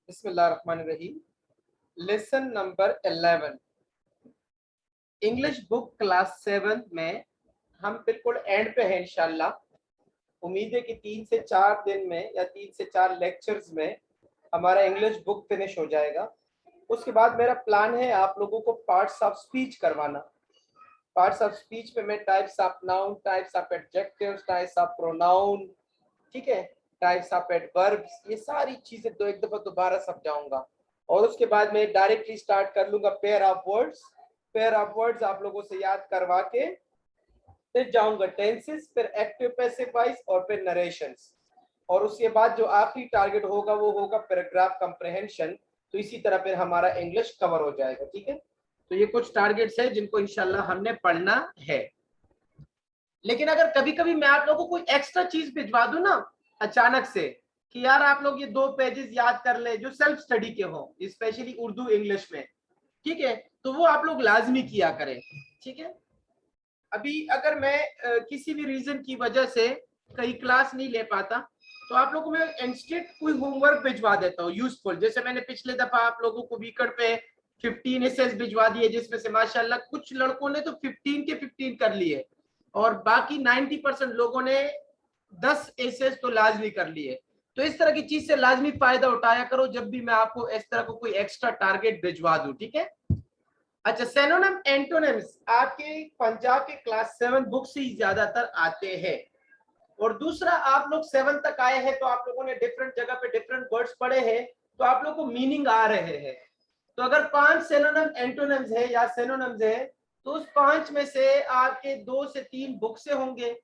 बिस्मिल्लाहिर्रहमानिर्रहीम। Lesson number 11 English book class 7 में हम बिल्कुल एंड पे हैं इंशाल्लाह। उम्मीद है कि 3 से 4 दिन में या 3 से 4 लेक्चर्स में हमारा इंग्लिश बुक फिनिश हो जाएगा। उसके बाद मेरा प्लान है आप लोगों को पार्ट्स ऑफ स्पीच करवाना। पार्ट्स ऑफ स्पीच में मैं types of noun, types of adjectives, types of pronoun, ठीक है, टाइप्स ऑफ एडवर्ब्स, ये सारी चीजें तो एक दफा दोबारा समझाऊंगा। और उसके बाद मैं डायरेक्टली स्टार्ट कर लूंगा pair of words. Pair of words आप लोगों से याद करवा के फिर जाऊंगा टेंसेस, फिर एक्टिव पैसिव वॉइस और फिर नरेशंस। और उसके बाद जो आखिरी टारगेट होगा वो होगा पैराग्राफ कंप्रहेंशन। तो इसी तरह फिर हमारा इंग्लिश कवर हो जाएगा। ठीक है, तो ये कुछ टारगेट्स है जिनको इंशाल्लाह हमने पढ़ना है। लेकिन अगर कभी कभी मैं आप लोगों को कोई एक्स्ट्रा चीज भिजवा दूं ना अचानक से कि यार आप लोग ये 2 पेजेस याद कर ले जो सेल्फ स्टडी के हो, स्पेशली उर्दू इंग्लिश में, ठीक है, तो वो आप लोग लाजमी किया करें। ठीक है, अभी अगर मैं किसी भी रीजन की वजह से कहीं क्लास नहीं ले पाता तो आप लोगों को मैं इंस्टेंट कोई होमवर्क भिजवा देता हूँ यूजफुल। जैसे मैंने पिछले दफा आप लोगों को वीकेंड पे 15 एसेस भिजवा दिए, जिसमें से माशाल्लाह कुछ लड़कों ने तो 15 के 15 कर लिए और बाकी 90% लोगों ने 10 एसेस तो लाजमी कर लिए। तो इस तरह की चीज से लाजमी फायदा उठाया करो जब भी मैं आपको इस तरह को कोई एक्स्ट्रा टारगेट भिजवा दूं। ठीक है, अच्छा, सिनोनिम एंटोनिम्स आपके पंजाब के क्लास 7 बुक से ही ज्यादातर आते हैं। और दूसरा, आप लोग 7 तक आए हैं तो आप लोगों ने डिफरेंट जगह पे डिफरेंट वर्ड्स पढ़े हैं, तो आप लोग को मीनिंग आ रहे हैं। तो अगर 5 सिनोनिम एंटोनिम्स है या सिनोनिम्स है तो उस 5 में से आपके 2 से 3 बुक से होंगे,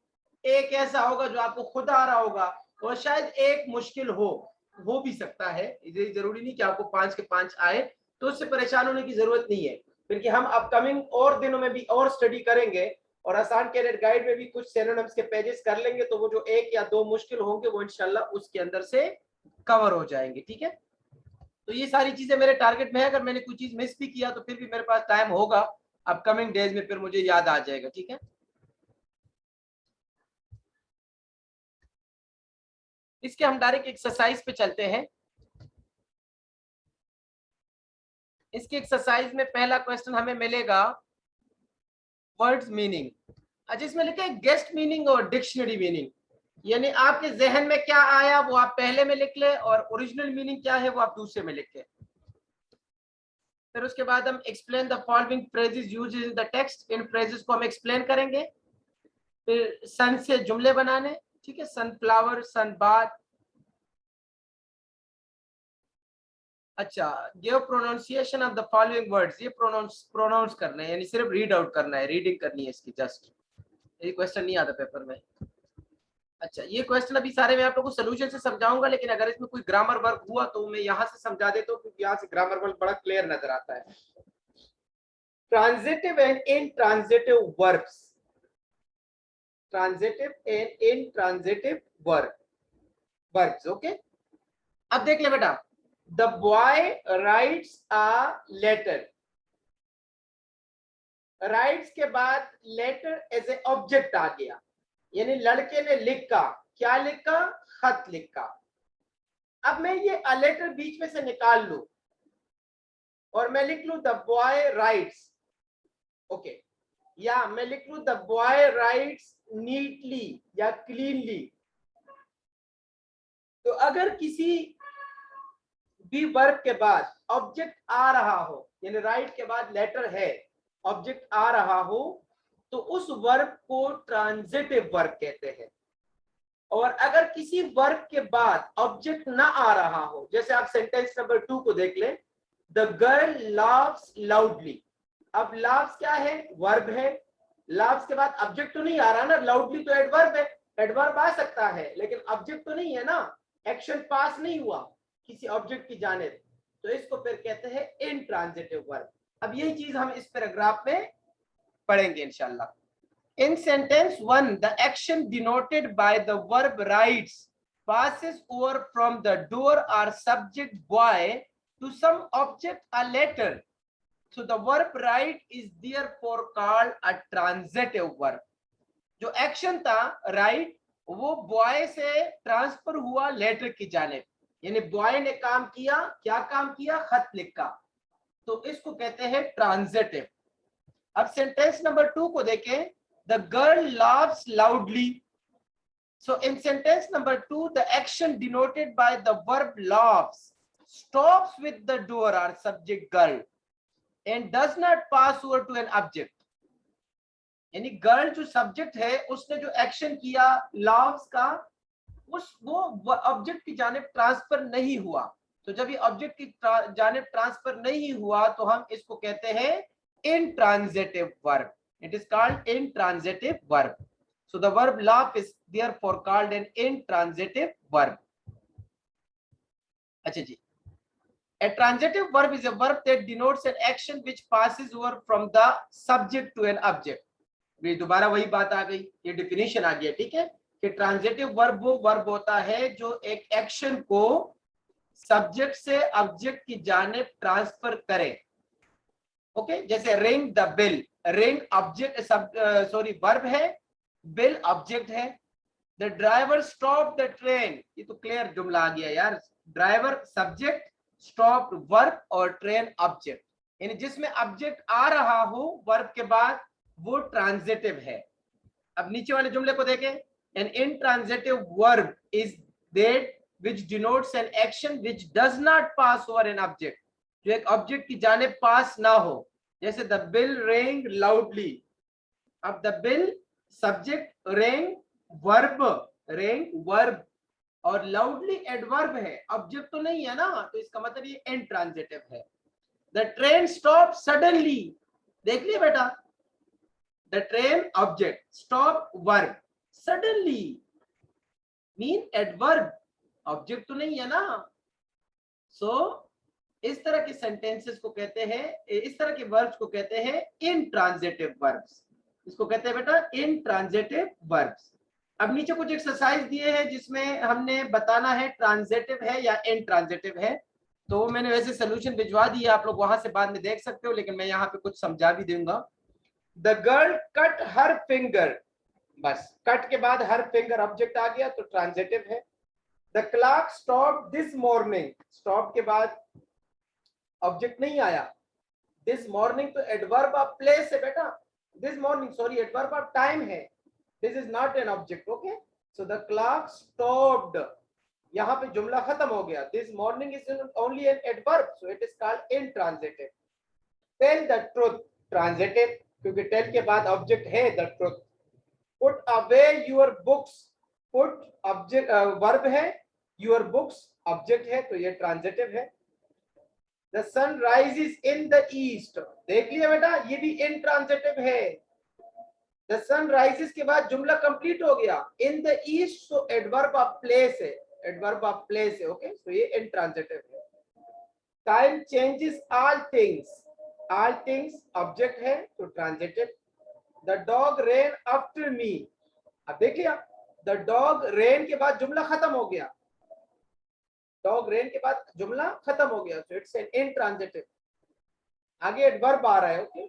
एक ऐसा होगा जो आपको खुद आ रहा होगा और शायद एक मुश्किल हो भी सकता है। ये जरूरी नहीं कि आपको 5 के 5 आए, तो उससे परेशान होने की जरूरत नहीं है, क्योंकि हम अपकमिंग और दिनों में भी और स्टडी करेंगे और आसान कैडेट गाइड में भी कुछ सिनोनिम्स के पेजेस कर लेंगे, तो वो जो 1 या 2 मुश्किल होंगे वो इंशाल्लाह उसके अंदर से कवर हो जाएंगे। ठीक है, तो ये सारी चीजें मेरे टारगेट में है। अगर मैंने कोई चीज मिस भी किया तो फिर भी मेरे पास टाइम होगा अपकमिंग डेज में, फिर मुझे याद आ जाएगा। ठीक है, इसके हम डायरेक्ट एक्सरसाइज पे चलते हैं। इसके एक्सरसाइज में पहला क्वेश्चन हमें मिलेगा वर्ड्स मीनिंग। अच्छा, इसमें लिखा है गेस्ट मीनिंग और डिक्शनरी मीनिंग, यानी आपके जहन में क्या आया वो आप पहले में लिख ले और ओरिजिनल मीनिंग क्या है वो आप दूसरे में लिख ले। फिर उसके बाद हम explain the following phrases used in the text, in phrases को हम एक्सप्लेन करेंगे। फिर सन से जुमले बनाने, ठीक है, सनफ्लावर, सनबाथ। अच्छा, give pronunciation of the following words, ये प्रोनाउंस करना है, यानी सिर्फ रीड आउट करना है, रीडिंग करनी है इसकी जस्ट। ये क्वेश्चन नहीं आता पेपर में। अच्छा, ये क्वेश्चन अभी सारे मैं आप लोगों को सोल्यूशन से समझाऊंगा, लेकिन अगर इसमें कोई ग्रामर वर्क हुआ तो मैं यहाँ से समझा देता हूँ, क्योंकि यहाँ से ग्रामर वर्क बड़ा क्लियर नजर आता है। Transitive and intransitive verbs, transitive and intransitive verbs. Okay, अब देख ले बेटा, the boy writes a letter. Writes के बाद लेटर एज ए ऑब्जेक्ट आ गया, यानी लड़के ने लिखा, क्या लिखा, खत लिखा। अब मैं ये अ लेटर बीच में से निकाल लूं और मैं लिख लूं द बॉय राइट्स, ओके, या मैं लिख लूं द बॉय राइट्स नीटली या क्लीनली। तो अगर किसी भी वर्ब के बाद ऑब्जेक्ट आ रहा हो, यानी राइट के बाद लेटर है, ऑब्जेक्ट आ रहा हो, तो उस वर्ब को ट्रांजिटिव वर्ब कहते हैं। और अगर किसी वर्ब के बाद ऑब्जेक्ट ना आ रहा हो, जैसे आप सेंटेंस नंबर 2 को देख लें, द गर्ल लाफ्स लाउडली। अब लाफ्स क्या है, वर्ब है। लाफ्स के बाद ऑब्जेक्ट तो नहीं आ रहा ना, लाउडली तो एडवर्ब है, एडवर्ब आ सकता है लेकिन ऑब्जेक्ट तो नहीं है ना, एक्शन पास नहीं हुआ किसी ऑब्जेक्ट की जानिब, तो इसको फिर कहते हैं इनट्रांजिटिव वर्ब। अब यही चीज हम इस पैराग्राफ में पढ़ेंगे इंशाल्लाह। In sentence 1, the action denoted by the verb writes passes over from the door or subject boy to some object or letter. So the verb write is therefore called a transitive verb. जो action था right वो boy से transfer हुआ letter की जानिब, यानी boy ने काम किया, क्या काम किया, खत लिखा, तो इसको कहते हैं ट्रांजिटिव। अब सेंटेंस नंबर 2 को देखें, the girl laughs loudly. So in sentence number 2, the action denoted by the verb laughs stops with the doer or subject girl and does not pass over to an object. यानी girl जो subject है उसने जो action किया laughs का, वो object की जानिब ट्रांसफर नहीं हुआ। तो जब ये ऑब्जेक्ट की जानिब ट्रांसफर नहीं हुआ तो हम इसको कहते हैं intransitive verb. It is called intransitive verb. So the verb laugh is therefore called an intransitive verb. अच्छा जी, a transitive verb is a verb that denotes an action which passes over from the subject to an object. ये दोबारा वही बात आ गई, ये definition आ गया, ठीक है, कि ट्रांजिटिव वर्ब वो वर्ब होता है जो एक एक्शन को सब्जेक्ट से ऑब्जेक्ट की जानिब ट्रांसफर करे। ओके, जैसे ring the bill, ring object verb है, बिल ऑब्जेक्ट है। The driver stop the train, ये तो क्लियर जुमला आ गया यार, ड्राइवर सब्जेक्ट, स्टॉप वर्ब और ट्रेन ऑब्जेक्ट, यानी जिसमें ऑब्जेक्ट आ रहा हो वर्ब के बाद वो ट्रांजिटिव है। अब नीचे वाले जुमले को देखें, an intransitive verb is that which denotes an action which does not pass over an object, जो एक ऑब्जेक्ट की जानिब पास ना हो। जैसे द बिल rang loudly, अब the bill subject, rang verb और लाउडली एडवर्ब है, ऑब्जेक्ट तो नहीं है ना, तो इसका मतलब ये इनट्रांजिटिव है। द ट्रेन स्टॉप सडनली, देख लिया बेटा, the train object, stop verb, suddenly mean adverb, object तो नहीं है ना। सो इस तरह के सेंटेंसेस को कहते हैं, इस तरह के वर्ब्स को कहते हैं इनट्रांजिटिव वर्ब्स। इसको कहते हैं बेटा इनट्रांजिटिव वर्ब्स। अब नीचे कुछ एक्सरसाइज दिए हैं जिसमें हमने बताना है ट्रांजिटिव है या इनट्रांजिटिव है। तो मैंने वैसे सोल्यूशन भिजवा दिया, आप लोग वहां से बाद में देख सकते हो, लेकिन मैं यहाँ पे कुछ समझा भी दूंगा। The girl cut her finger, बस कट के बाद हर फिंगर ऑब्जेक्ट आ गया तो ट्रांजिटिव है। The clock stop this morning, stop के बाद ऑब्जेक्ट नहीं आया। दिस मॉर्निंग तो एडवर्ब ऑफ प्लेस है बेटा, this morning sorry adverb of time है, this is not an object. Okay, so the clock stopped, यहाँ पे जुमला खत्म हो गया। This morning is only an adverb, so it is called intransitive. Tell the truth, transitive क्योंकि tell के बाद ऑब्जेक्ट है the truth. Put away your books, put object verb है, योर बुक्स ऑब्जेक्ट है, तो ये ट्रांजिटिव है। The sun rises in the east, देख लिया बेटा ये भी इनट्रांजिटिव है। द सन राइजेस के बाद जुमला कंप्लीट हो गया। इन द ईस्ट तो एडवर्ब ऑफ प्लेस है, एडवर्ब ऑफ प्लेस है। ओके, सो ये इनट्रांजिटिव है। Time changes all things, all things object है तो transitive. The dog rain after me, अब देख लिया द डॉग रेन के बाद जुमला खत्म हो गया, डॉग रेन के बाद जुमला खत्म हो गया, सो इट्स एन इनट्रांजिटिव। आगे एडवर्ब आ रहा है। Okay,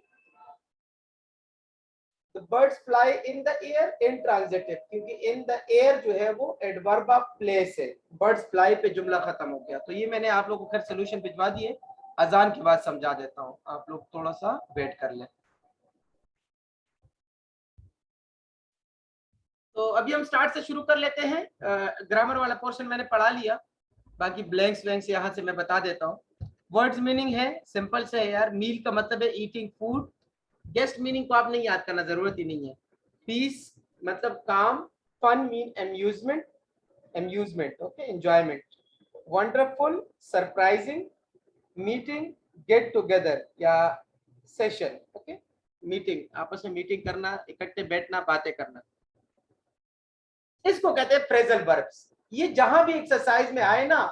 the birds fly in the air, intransitive क्योंकि इन द एयर जो है वो एडवर्ब ऑफ प्लेस है, बर्ड्स फ्लाई पे जुमला खत्म हो गया। तो ये मैंने आप लोगों को खैर सोल्यूशन भिजवा दिए, अजान के बाद समझा देता हूँ, आप लोग थोड़ा सा वेट कर लें। तो अभी हम स्टार्ट से शुरू कर लेते हैं। ग्रामर वाला पोर्शन मैंने पढ़ा लिया, बाकी ब्लैंक्स व्लैंक्स यहाँ से मैं बता देता हूँ। वर्ड्स मीनिंग है, सिंपल से है यार, मील का मतलब है ईटिंग फूड, गेस्ट मीनिंग को आपने याद करना जरूरत ही नहीं है। पीस मतलब calm, fun mean amusement, amusement okay enjoyment. Wonderful surprising, meeting get together या सेशन, ओके मीटिंग, आपस में मीटिंग करना, इकट्ठे बैठना, बातें करना, इसको कहते हैं फ्रेजल वर्ब्स। ये जहां भी एक्सरसाइज में आए ना,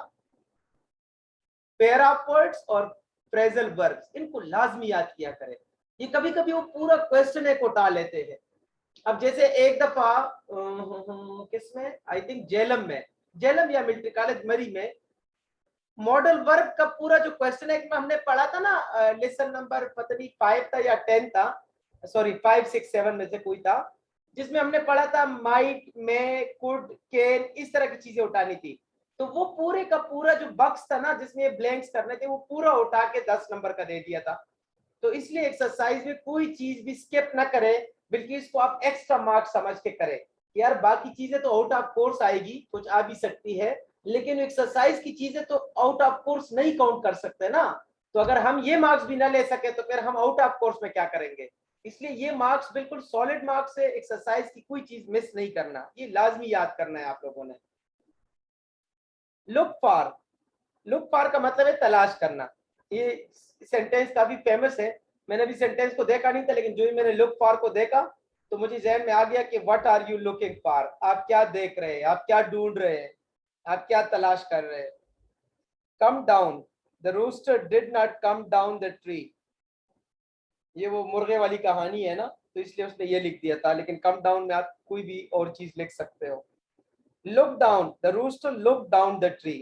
पेयर ऑफ वर्ड्स और फ्रेजल वर्ब्स, इनको लाजमी याद किया करें। ये कभी कभी वो पूरा क्वेश्चन एक उठा लेते हैं। अब जैसे एक दफा किसमें, आई थिंक जेलम में, जेलम या मिलिट्री कॉलेज मरी में, मॉडल वर्ब का पूरा जो क्वेश्चन है हमने पढ़ा था ना, लेसन नंबर पता नहीं 5 था या 10 था, सॉरी 5, 6, 7 में से कोई था, जिसमें हमने पढ़ा था माइट, मे, कुड, कैन, इस तरह की चीजें उठानी थी। तो वो पूरे का पूरा जो बॉक्स था ना जिसमें ये ब्लैंक्स करने थे वो पूरा उठा के 10 नंबर का दे दिया था। तो इसलिए एक्सरसाइज में कोई चीज भी स्किप ना करे, बल्कि इसको आप एक्स्ट्रा मार्क्स समझ के करें। यार बाकी चीजें तो आउट ऑफ कोर्स आएगी, कुछ आ भी सकती है, लेकिन एक्सरसाइज की चीजें तो आउट ऑफ कोर्स नहीं काउंट कर सकते ना। तो अगर हम ये मार्क्स भी ना ले सके तो फिर हम आउट ऑफ कोर्स में क्या करेंगे। इसलिए ये मार्क्स बिल्कुल सॉलिड मार्क्स है, एक्सरसाइज की कोई चीज मिस नहीं करना, ये लाजमी याद करना है आप लोगों ने। लुक फॉर, लुक फॉर का मतलब है तलाश करना। ये सेंटेंस काफी फेमस है, मैंने अभी सेंटेंस को देखा नहीं था, लेकिन जो ही मैंने लुक फॉर को देखा तो मुझे जहन में आ गया कि what are you looking for, आप क्या देख रहे हैं, आप क्या ढूंढ रहे हैं, आप क्या तलाश कर रहे हैं। Come down, the rooster did not come down the tree, ये वो मुर्गे वाली कहानी है ना, तो इसलिए उसने ये लिख दिया था, लेकिन कम डाउन में आप कोई भी और चीज लिख सकते हो। Look down, the rooster look down the tree,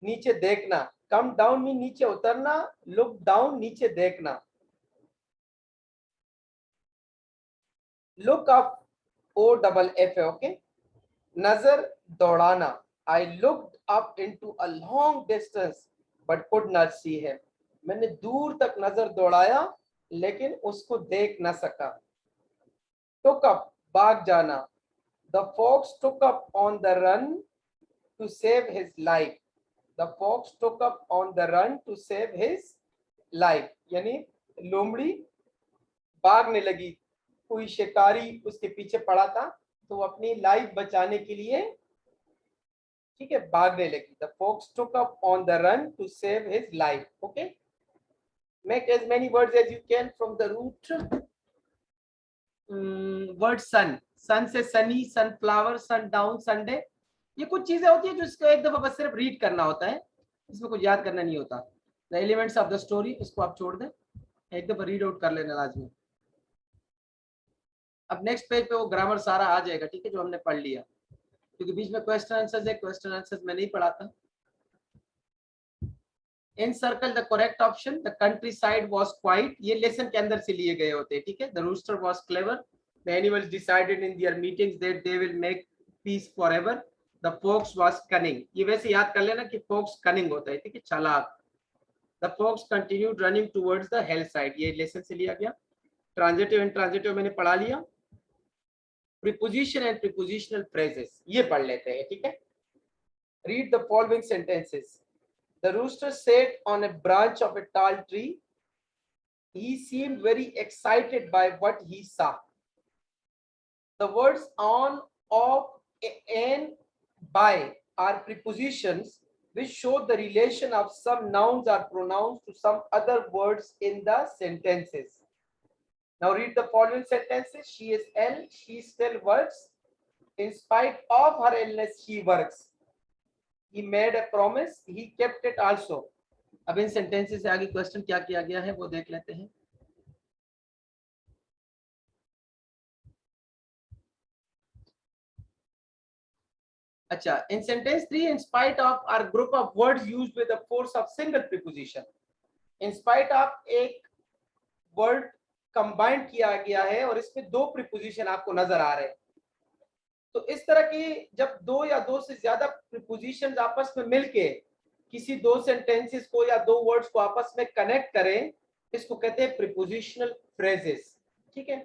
नीचे देखना। कम डाउन में नीचे उतरना, लुक डाउन नीचे देखना। Look up, O double F है, ओके। नजर दौड़ाना, I looked up into a long distance but could not see him, मैंने दूर तक नजर दौड़ाया लेकिन उसको देख ना सका। टुक अप, भाग जाना, the fox took up on the run to save his life, the fox took up on the run to save his life, यानी लोमड़ी भागने लगी, कोई शिकारी उसके पीछे पड़ा था तो वो अपनी लाइफ बचाने के लिए, ठीक है, भागने लगी। The fox took up on the run to save his life, okay. Make as many words as you can from the root word sun, sun से sunny, sunflower, sundown, Sunday. ये कुछ चीजें होती है जो इसको एक दफा बस सिर्फ रीड करना होता है, इसमें कुछ याद करना नहीं होता। The elements of the story, इसको आप छोड़ दें, एक दफा रीड आउट कर लेना लाजमी। अब नेक्स्ट पेज पे वो ग्रामर सारा आ जाएगा, ठीक है, जो हमने पढ़ लिया, क्योंकि बीच में क्वेश्चन आंसर्स है, क्वेश्चन आंसर्स में नहीं पढ़ा था। Encircle the correct option, the countryside was quiet, ये लेसन के अंदर से लिए गए होते हैं, ठीक है। The rooster was clever, the animals decided in their meetings that they will make peace forever, the fox was cunning, ये वैसे याद कर लेना कि fox cunning होता है, ठीक है, चालाक। The fox continued running towards the hillside, ये लेसन से लिया गया। ट्रांजिटिव एंड ट्रांजिटिव मैंने पढ़ा लिया। प्रीपोजिशन एंड प्रीपोजिशनल फ्रेजेस ये पढ़ लेते हैं, ठीक है। Read the following sentences. The rooster sat on a branch of a tall tree. He seemed very excited by what he saw. The words on, of, and, by are prepositions which show the relation of some nouns or pronouns to some other words in the sentences. Now read the following sentences. She is ill, she still works. In spite of her illness, she works. He made a promise, he kept it also. अब इन sentences से आगे question क्या किया गया है वो देख लेते हैं। अच्छा, इन sentence 3 in spite of are group of words used with the force of single preposition. in spite of एक वर्ड कंबाइंड किया गया है और इसमें दो प्रीपोजिशन आपको नजर आ रहे हैं। तो इस तरह की जब दो या दो से ज्यादा प्रीपोजिशंस आपस में मिलके किसी दो सेंटेंसेस को या दो वर्ड्स को आपस में कनेक्ट करें, इसको कहते हैं प्रीपोजिशनल फ्रेजेस, ठीक है।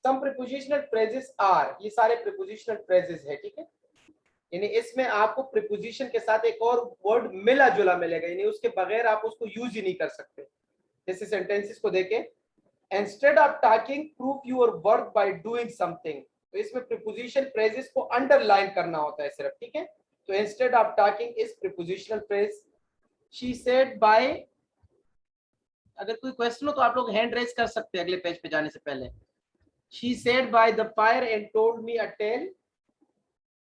सम प्रीपोजिशनल फ्रेजेस आर, ये सारे प्रीपोजिशनल फ्रेजेस है, ठीक है। यानी इसमें आपको प्रीपोजिशन के साथ एक और वर्ड मिला जुला मिलेगा, यानी उसके बगैर आप उसको यूज ही नहीं कर सकते। जैसे सेंटेंसेस को देखें, instead of talking prove your worth by doing something, तो इसमें प्रीपोजिशन फ्रेजेस को अंडरलाइन करना होता है सिर्फ, ठीक है। तो instead of talking is prepositional phrase. She said bye, अगर कोई क्वेश्चन हो तो आप लोग हैंड रेज कर सकते हैं अगले पेज पे जाने से पहले। She said by the fire and told me a tale,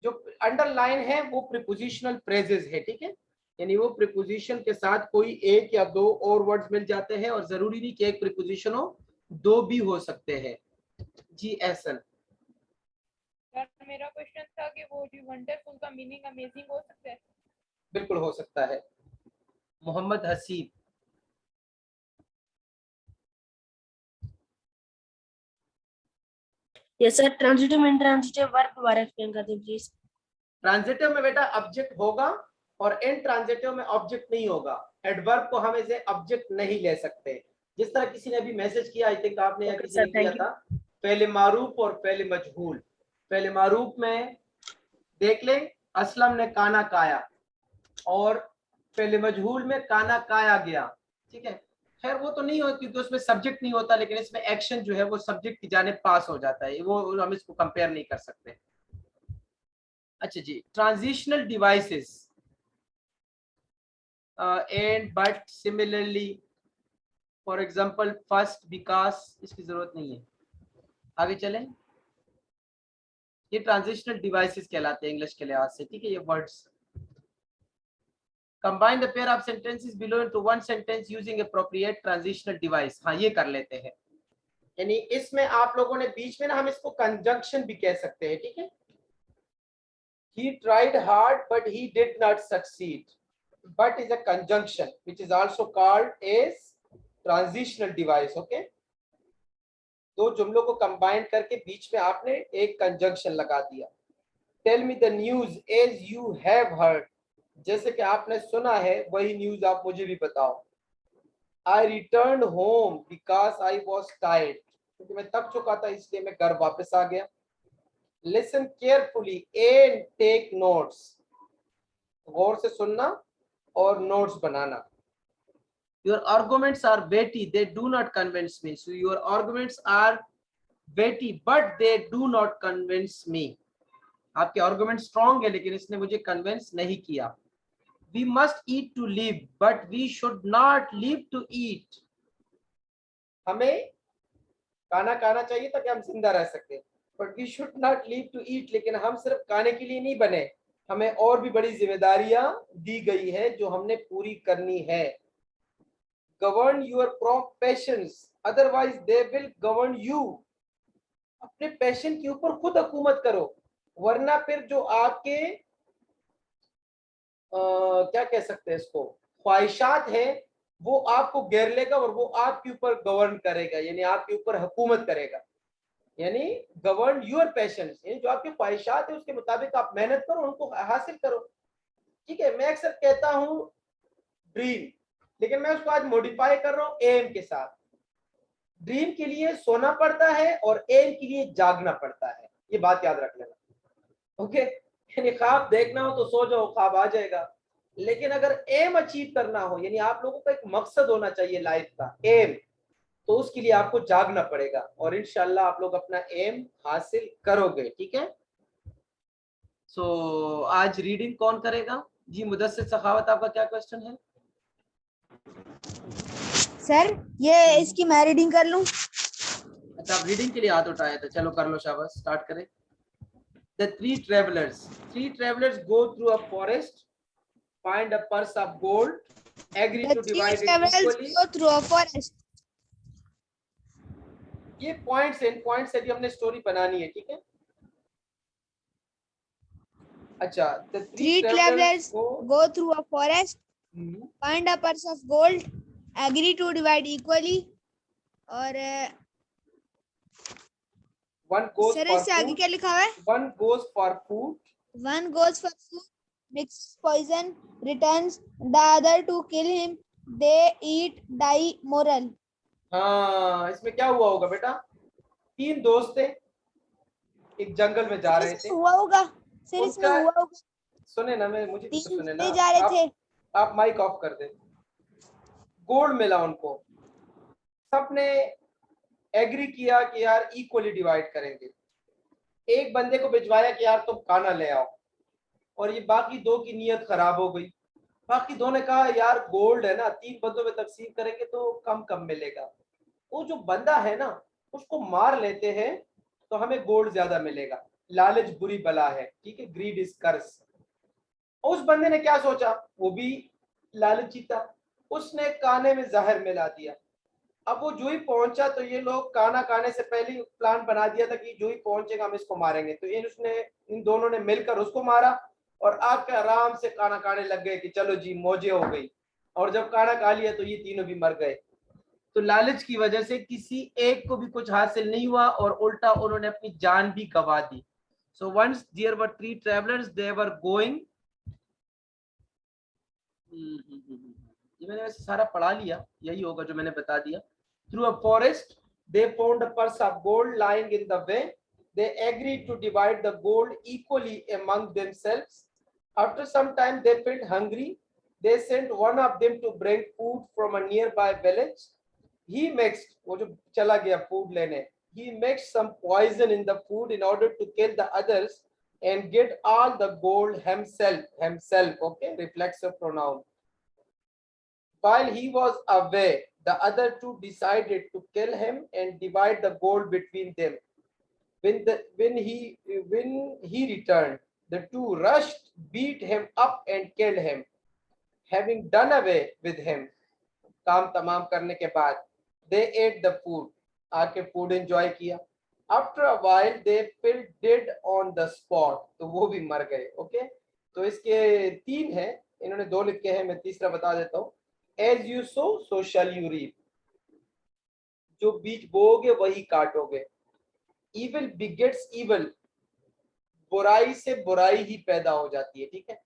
जो अंडरलाइन है वो प्रीपोजिशनल फ्रेजेस है, ठीक है। यानी वो प्रीपोजिशन के साथ कोई एक या दो और वर्ड्स मिल जाते हैं, और जरूरी नहीं कि एक प्रीपोजिशन हो, दो भी हो सकते हैं। जी एहसन। मेरा क्वेश्चन था कि वो जो वंडरफुल का मीनिंग अमेजिंग हो सकता है? बिल्कुल हो सकता है। Mohammad Haseeb. Yes sir, transitive intransitive verb दोबारा एक्सप्लेन कर दीजिए प्लीज। ट्रांजिटिव में बेटा ऑब्जेक्ट होगा और इनट्रांजिटिव में ऑब्जेक्ट नहीं होगा। एडवर्ब को हम इसे ऑब्जेक्ट नहीं ले सकते। जिस तरह किसी ने अभी मैसेज किया, आई थिंक आपने या किसी ने किया था, पहले मारूफ और पहले मजहूल। पहले मारूफ में देख लें, असलम ने काना काया, और पहले मजहूल में काना काया गया। ठीक है, खैर वो तो नहीं हो क्योंकि उसमें सब्जेक्ट नहीं होता, लेकिन इसमें एक्शन जो है वो सब्जेक्ट की जानिब पास हो जाता है, वो हम इसको कंपेयर नहीं कर सकते। अच्छा जी, transitional devices and but similarly, for example first, because, इसकी जरूरत नहीं है। आगे चलें, ये ट्रांजिशनल डिवाइसेस कहलाते हैं इंग्लिश के लिहाज से। ठीक है, ये words. Combine the pair of sentences below into one sentence using appropriate transitional device. हाँ, ये कर लेते हैं। यानी इसमें आप लोगों ने बीच में ना, हम इसको कंजंक्शन भी कह सकते हैं। ठीक है, he tried hard but he did not succeed, but is a conjunction which is also called as transitional device. okay, दो जुमलों को कंबाइन करके बीच में आपने एक कंजंक्शन लगा दिया। Tell me the news as you have heard, जैसे कि आपने सुना है वही न्यूज आप मुझे भी बताओ। I return home because I was tired, क्योंकि मैं थक चुका था इसलिए मैं घर वापस आ गया। Listen carefully and take notes, गौर से सुनना और नोट्स बनाना। Your arguments are weighty, they do not convince me. So your arguments are weighty, but they do not convince me. आपके आर्गुमेंट स्ट्रॉन्ग है लेकिन इसने मुझे कन्विंस नहीं किया। We must eat to live, but we should not live to eat. हमें खाना खाना चाहिए ताकि हम जिंदा रह सकें, but we should not live to eat, लेकिन हम सिर्फ खाने के लिए नहीं बने, हमें और भी बड़ी जिम्मेदारियां दी गई है जो हमने पूरी करनी है। Govern your passions, otherwise they will govern you. अपने पैशन के ऊपर खुद हुकूमत करो, वरना फिर जो आपके क्या कह सकते हैं इसको, ख्वाहिशात है, वो आपको घेर लेगा और वो आपके ऊपर गवर्न करेगा, यानी आपके ऊपर हुकूमत करेगा। यानी गवर्न योर पैशंस, यानी जो आपकी ख्वाहिशात है उसके मुताबिक आप मेहनत करो, उनको हासिल करो। ठीक है, मैं अक्सर कहता हूँ ड्रीम, लेकिन मैं उसको आज मॉडिफाई कर रहा हूँ एम के साथ। ड्रीम के लिए सोना पड़ता है और एम के लिए जागना पड़ता है, ये बात याद रख लेना। ओके, यानी ख्वाब देखना हो तो सो जाओ, ख्वाब आ जाएगा, लेकिन अगर एम अचीव करना हो, यानी आप लोगों का एक मकसद होना चाहिए लाइफ का, एम, तो उसके लिए आपको जागना पड़ेगा और इंशाल्लाह आप लोग अपना एम हासिल करोगे। ठीक है, सो आज रीडिंग कौन करेगा? जी मुदस्सिर सखावत, आपका क्या क्वेश्चन है? सर ये इसकी मैं रीडिंग कर लूं? अच्छा, आप रीडिंग के लिए हाथ उठाए थे, चलो कर लो, शाबाश, स्टार्ट करें। The three travelers go through a forest, find a purse of gold, agree to divide it equally. Go through a forest. ये पॉइंट्स इन पॉइंट्स से भी हमने स्टोरी बनानी है। ठीक है, अच्छा, the three travelers go through a forest, find a purse of gold, agree to divide equally, और one goes सर for इससे आगे food, क्या लिखा हुआ है? one goes for food, one goes for food, mixes poison, returns, the other to kill him, they eat, die, moral. हाँ, इसमें क्या हुआ होगा बेटा? तीन दोस्त थे, एक जंगल में जा रहे थे, हुआ होगा सर, इसमें हुआ होगा। सुने ना, मैं मुझे तीन सुने ना, जा रहे थे, आप माइक ऑफ कर दे। गोल्ड मिला उनको, सबने एग्री किया कि यार इक्वली डिवाइड करेंगे। एक बंदे को भिजवाया कि यार तुम खाना ले आओ, और ये बाकी दो की नीयत खराब हो गई। बाकी दो ने कहा यार गोल्ड है ना, तीन बंदों में तकसीम करेंगे तो कम कम मिलेगा। वो जो बंदा है ना, उसको मार लेते हैं तो हमें गोल्ड ज्यादा मिलेगा। लालच बुरी बला है। ठीक है, ग्रीड इज कर्स। उस बंदे ने क्या सोचा, वो भी लालची था, उसने काने में जहर मिला दिया। अब वो जो ही पहुंचा तो ये लोग खाना खाने से पहले ही प्लान बना दिया था कि जो ही पहुंचेगा हम इसको मारेंगे। तो इन दोनों ने मिलकर उसको मारा और आके आराम से खाना खाने लग गए कि चलो जी मौजे हो गई। और जब खाना खा लिया तो ये तीनों भी मर गए। तो लालच की वजह से किसी एक को भी कुछ हासिल नहीं हुआ और उल्टा उन्होंने अपनी जान भी गंवा दी। So once there were 3 travelers, they were going, ये मैंने वैसे सारा पढ़ा लिया, यही होगा जो मैंने बता दिया. Through a forest, they found a purse of gold lying in the way. They agreed to divide the gold equally among themselves. After some time, they felt hungry. They sent one of them to bring food from a nearby village. He mixed, वो जो चला गया food लेने, he mixed some poison in the food in order to kill the others and get all the gold himself. Okay, reflexive pronoun. While he was away, the other two decided to kill him and divide the gold between them. When he returned, the two rushed, beat him up and killed him. Having done away with him, काम तमाम करने के बाद, they ate the food. आके food enjoy किया. After a while, they fell dead on the spot. तो वो भी मर गए. Okay? तो इसके 3 हैं. इन्होंने 2 लिखे हैं. मैं तीसरा बता देता हूँ. As you sow, so shall you reap. जो बीज बोओगे वही काटोगे. Evil begets evil. बुराई से बुराई ही पैदा हो जाती है. ठीक है,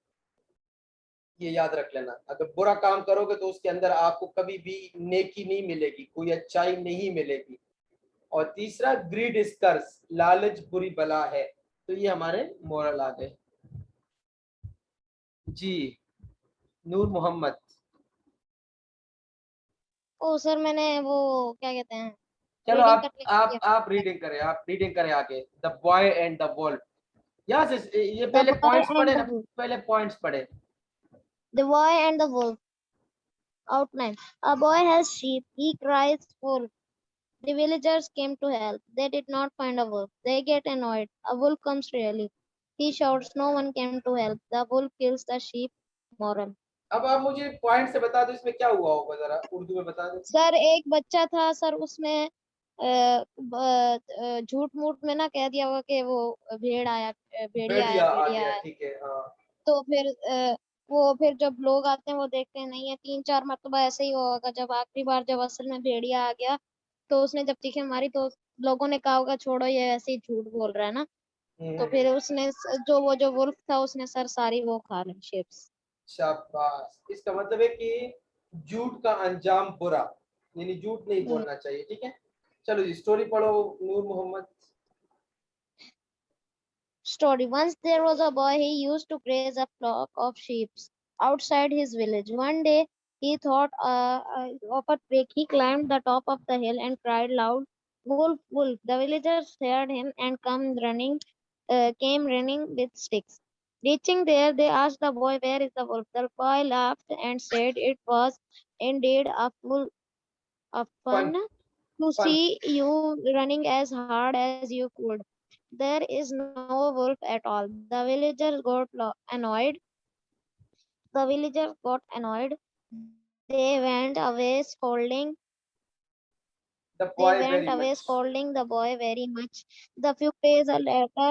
ये याद रख लेना. अगर बुरा काम करोगे तो उसके अंदर आपको कभी भी नेकी नहीं मिलेगी, कोई अच्छाई नहीं मिलेगी. और तीसरा, ग्रीड इज कर्स, लालच बुरी बला है. तो ये हमारे मोरल आ गए जी. नूर मोहम्मद. ओ सर मैंने वो क्या कहते हैं, चलो reading आप रीडिंग करें आगे. The boy and the wolf. यहाँ से ये पहले पॉइंट्स पढ़े ना, पहले पॉइंट्स पढ़े. The boy and the wolf. Outline. A boy has sheep. He cries for. The villagers came to help. They did not find a wolf. They get annoyed. A wolf comes really. He shouts. No one came to help. The wolf kills the sheep. Moral. अब आप मुझे point से बता दो इसमें क्या हुआ होगा, जरा उर्दू में बता दो. सर एक बच्चा था सर, उसने झूठ मूठ में ना कह दिया होगा कि वो भेड़िया आया. ठीक है. हाँ. तो फिर वो फिर जब लोग आते हैं वो देखते हैं नहीं है, 3-4 मरतबा ऐसे ही होगा. जब आखिरी बार जब असल में भेड़िया आ गया तो उसने जब चीखें मारी तो लोगों ने कहा होगा छोड़ो ये ऐसे ही झूठ बोल रहा है ना. तो फिर उसने जो वुल्फ था उसने सर सारी वो खा ली शेप्स. शाबाश. इसका मतलब है कि झूठ का अंजाम बुरा, यानी झूठ नहीं बोलना चाहिए. ठीक है, चलो जी स्टोरी पढ़ो नूर Mohammad. Story. Once there was a boy. He used to graze a flock of sheep outside his village. One day he thought of a trick. He climbed the top of the hill and cried loud, "Wolf, wolf!" The villagers heard him and came running with sticks. Reaching there, they asked the boy, "Where is the wolf?" The boy laughed and said it was indeed a fun to see you running as hard as you could. There is no wolf at all. The villagers got annoyed. They went away scolding. Scolding the boy very much. The few days later,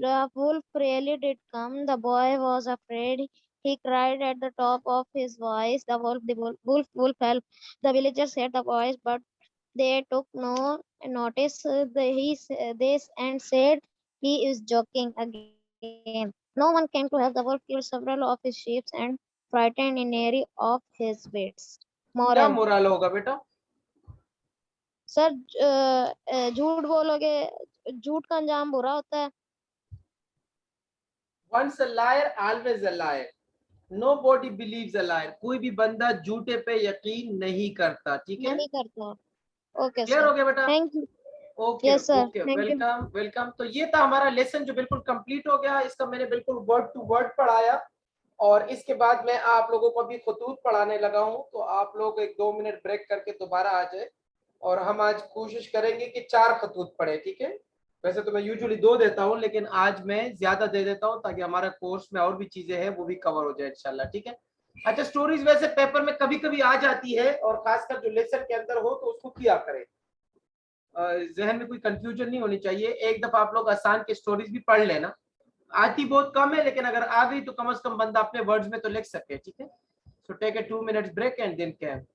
the wolf really did come. The boy was afraid. He cried at the top of his voice, "The wolf, wolf, help!" The villagers heard the voice, but they took no notice. They said he is joking again. No one came to help. The wolf killed several of his sheep and frightened Inari of his wits. क्या moral होगा बेटा? Sir झूठ बोलोगे, झूठ का अंजाम बुरा होता है. Once a liar, always a liar. Nobody believes a liar. कोई भी बंदा झूठे पे यकीन नहीं करता. ठीक है, नहीं करता. ओके क्लियर हो गया बेटा? Thank you. Okay okay, welcome welcome. तो ये था हमारा लेसन जो बिल्कुल कंप्लीट हो गया. इसका मैंने बिल्कुल वर्ड टू वर्ड पढ़ाया और इसके बाद मैं आप लोगों को अभी खतूत पढ़ाने लगा हूं. तो आप लोग 1-2 मिनट ब्रेक करके दोबारा आ जाए और हम आज कोशिश करेंगे कि 4 खतूत पढ़े. ठीक है, वैसे तो मैं यूजुअली 2 देता हूं लेकिन आज मैं ज्यादा दे देता हूं ताकि हमारा कोर्स में और भी चीजें हैं वो भी कवर हो जाए इंशाल्लाह. ठीक है. अच्छा, स्टोरीज वैसे पेपर में कभी कभी आ जाती है और खासकर जो लेसन के अंदर हो तो उसको किया करें. जहन में कोई कंफ्यूजन नहीं होनी चाहिए. एक दफा आप लोग आसान के स्टोरीज भी पढ़ लेना. आती बहुत कम है लेकिन अगर आ गई तो कम से कम बंदा अपने वर्ड्स में तो लिख सके. ठीक है. So take a 2 minutes break and then can